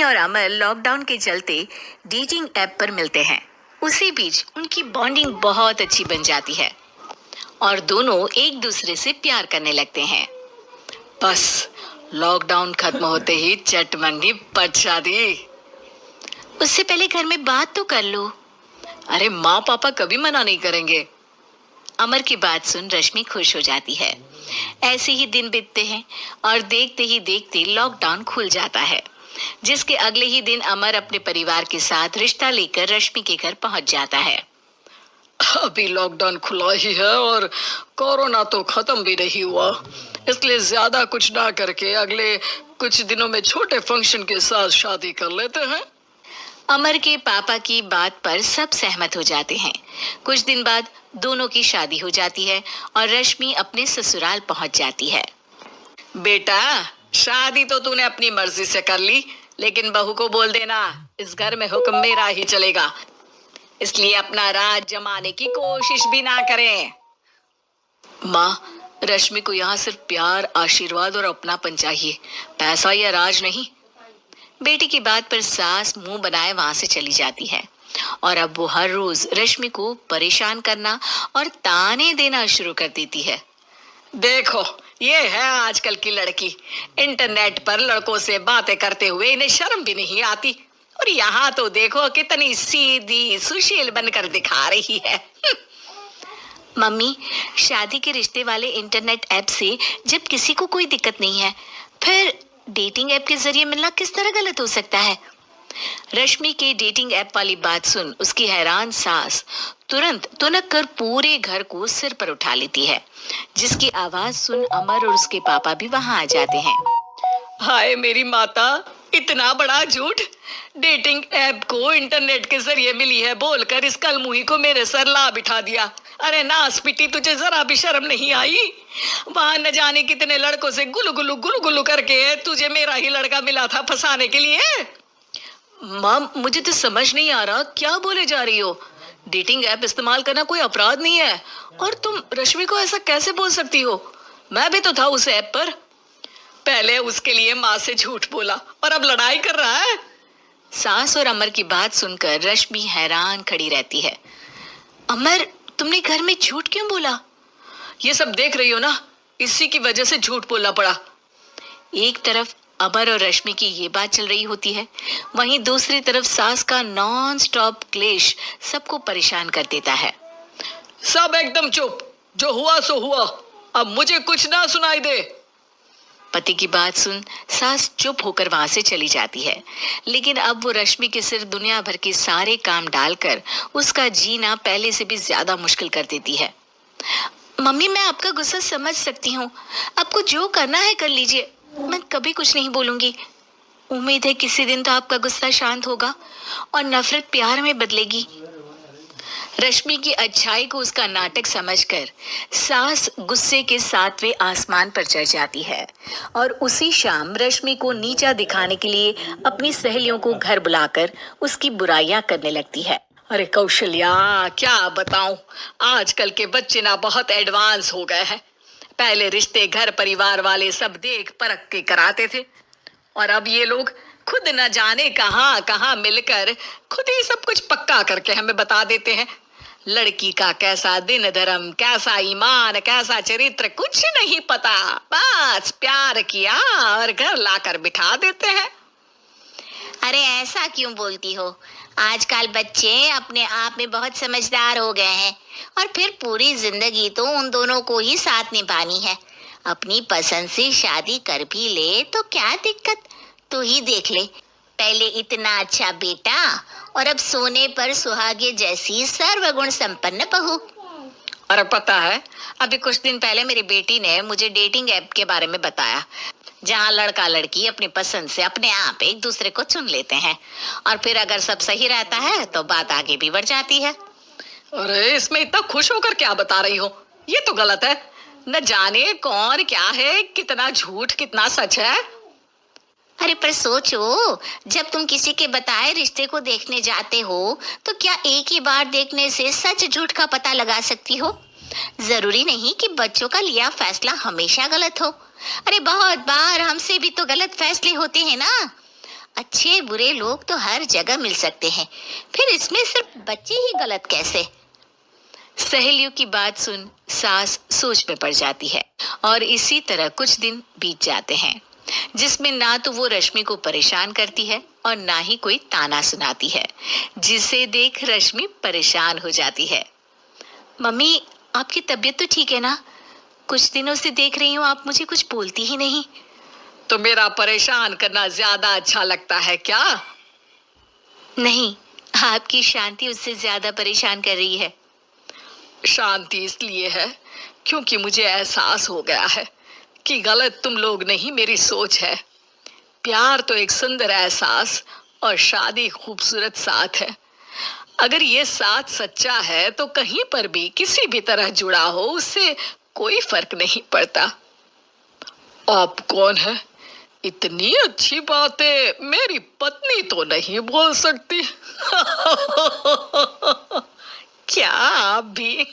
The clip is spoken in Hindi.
और अमर लॉकडाउन के चलते डेटिंग ऐप पर मिलते हैं। उसी बीच उनकी बॉन्डिंग बहुत अच्छी बन जाती है और दोनों एक दूसरे से प्यार करने लगते हैं। बस लॉकडाउन खत्म होते ही चट मंगी पट शादी। उससे पहले घर में बात तो कर लो। अरे माँ पापा कभी मना नहीं करेंगे। अमर की बात सुन रश्मि खुश हो जाती है। ऐसे ही दिन बीतते हैं और देखते ही देखते लॉकडाउन खुल जाता है, जिसके अगले ही दिन अमर अपने परिवार के साथ रिश्ता लेकर रश्मि के घर पहुंच जाता है। अभी लॉकडाउन खुला ही है और कोरोना तो खत्म भी नहीं हुआ, इसलिए ज्यादा कुछ ना करके अगले कुछ दिनों में छोटे फंक्शन के साथ शादी कर लेते हैं। अमर के पापा की बात पर सब सहमत हो जाते हैं। कुछ दिन बाद दोनों की शादी हो जाती है और रश्मि अपने ससुराल पहुंच जाती है। बेटा, शादी तो तूने अपनी मर्जी से कर ली, लेकिन बहू को बोल देना इस घर में हुक्म मेरा ही चलेगा, इसलिए अपना राज जमाने की कोशिश भी ना करें। माँ, रश्मि को यहाँ सिर्फ प्यार, आशीर्वाद और अपनापन चाहिए, पैसा या राज नहीं। बेटी की बात पर सास मुंह बनाए वहां से चली जाती है और अब वो हर रोज रश्मि को परेशान करना और ताने देना शुरू कर देती है। देखो, ये है आजकल की लड़की, इंटरनेट पर लड़कों से बातें करते हुए इन्हें शर्म भी नहीं आती, और यहाँ तो देखो कितनी सीधी सुशील बनकर दिखा रही है। मम्मी, शादी के रिश्ते वाले इंटरनेट ऐप से जब किसी को कोई दिक्कत नहीं है, फिर डेटिंग ऐप के जरिए मिलना किस तरह गलत हो सकता है? रश्मि के डेटिंग ऐप वाली बात सुन उसकी हैरान सास तुरंत तुनक कर पूरे घर को सिर पर उठा लेती है, जिसकी आवाज सुन अमर और उसके पापा भी वहां आ जाते हैं। हाय मेरी माता, इतना बड़ा झूठ! डेटिंग ऐप को इंटरनेट के जरिए मिली है बोलकर इस कलमुही को मेरे सर ला बिठा दिया। अरे नास पिटी, तुझे जरा भी शर्म नहीं आई? वहां न जाने कितने लड़कों से गुलू गुलू करके तुझे मेरा ही लड़का मिला था फंसाने के लिए। माँ, मुझे तो समझ नहीं आ रहा क्या बोले जा रही हो। डेटिंग ऐप इस्तेमाल करना कोई अपराध नहीं है, और तुम रश्मि को ऐसा कैसे बोल सकती हो? मैं भी तो था उस ऐप पर। पहले उसके लिए माँ से झूठ बोला और अब लड़ाई कर रहा है। सास और अमर की बात सुनकर रश्मि हैरान खड़ी रहती है। अमर, तुमने घर में झूठ क्यों बोला? ये सब देख रही हो ना, इसी की वजह से झूठ बोलना पड़ा। एक तरफ अमर और रश्मि की ये बात चल रही होती है, वहीं दूसरी तरफ सास का नॉन स्टॉप क्लेश सबको परेशान कर देता है। सब एकदम चुप, जो हुआ सो हुआ, अब मुझे कुछ ना सुनाई दे। पति की बात सुन सास चुप होकर वहां से चली जाती है, लेकिन अब वो रश्मि के सिर दुनिया भर के सारे काम डालकर उसका जीना पहले से भी ज्यादा मुश्किल कर देती है। मम्मी, मैं आपका गुस्सा समझ सकती हूँ, आपको जो करना है कर लीजिए, मैं कभी कुछ नहीं बोलूंगी। उम्मीद है किसी दिन तो आपका गुस्सा शांत होगा और नफरत प्यार में बदलेगी। रश्मि की अच्छाई को उसका नाटक समझकर सास गुस्से के 7वें आसमान पर चढ़ जाती है और उसी शाम रश्मि को नीचा दिखाने के लिए अपनी सहेलियों को घर बुलाकर उसकी बुराइयां करने लगती है। अरे कौशल्या, क्या बताऊं, आजकल के बच्चे ना बहुत एडवांस हो गए हैं। पहले रिश्ते घर परिवार वाले सब देख परख के कराते थे, और अब ये लोग खुद न जाने कहां कहां मिलकर खुद ही सब कुछ पक्का करके हमें बता देते हैं। लड़की का कैसा दिन धर्म, कैसा ईमान, कैसा चरित्र कुछ नहीं पता, बस प्यार किया और घर लाकर बिठा देते हैं। अरे ऐसा क्यों बोलती हो? आजकल बच्चे अपने आप में बहुत समझदार हो गए हैं, और फिर पूरी जिंदगी तो उन दोनों को ही साथ निभानी है। अपनी पसंद से शादी कर भी ले तो क्या दिक्कत? तू ही देख ले, पहले इतना अच्छा बेटा और अब सोने पर सुहागे जैसी सर्वगुण संपन्न बहू। और पता है, अभी कुछ दिन पहले मेरी बेटी ने मुझे डेटिंग ऐप के बारे में बताया, जहाँ लड़का लड़की अपनी पसंद से अपने आप एक दूसरे को चुन लेते हैं, और फिर अगर सब सही रहता है तो बात आगे भी बढ़ जाती है। अरे इसमें इतना खुश होकर क्या बता रही हो? ये तो गलत है। न जाने कौन क्या है, कितना झूठ कितना सच है। अरे पर सोचो, जब तुम किसी के बताए रिश्ते को देखने जाते हो तो क्या एक ही बार देखने से सच झूठ का पता लगा सकती हो? जरूरी नहीं कि बच्चों का लिया फैसला हमेशा गलत हो। अरे बहुत बार हमसे भी तो गलत फैसले होते हैं ना। अच्छे बुरे लोग तो हर जगह मिल सकते हैं, फिर इसमें सिर्फ बच्चे ही गलत कैसे? सहेलियों की बात सुन सास सोच में पड़ जाती है और इसी तरह कुछ दिन बीत जाते हैं जिसमें ना तो वो रश्मि को परेशान करती है और ना ही कोई ताना सुनाती है, जिसे देख रश्मि परेशान हो जाती है। मम्मी, आपकी तबीयत तो ठीक है ना? कुछ दिनों से देख रही हूँ आप मुझे कुछ बोलती ही नहीं। तो मेरा परेशान करना ज्यादा अच्छा लगता है क्या? नहीं, आपकी शांति उससे ज्यादा परेशान कर रही है। शांति इसलिए है क्योंकि मुझे एहसास हो गया है कि गलत तुम लोग नहीं, मेरी सोच है। प्यार तो एक सुंदर एहसास और शादी खूबसूरत साथ है। अगर ये साथ सच्चा है तो कहीं पर भी किसी भी तरह जुड़ा हो उससे कोई फर्क नहीं पड़ता। आप कौन है? इतनी अच्छी बातें मेरी पत्नी तो नहीं बोल सकती। क्या आप भी?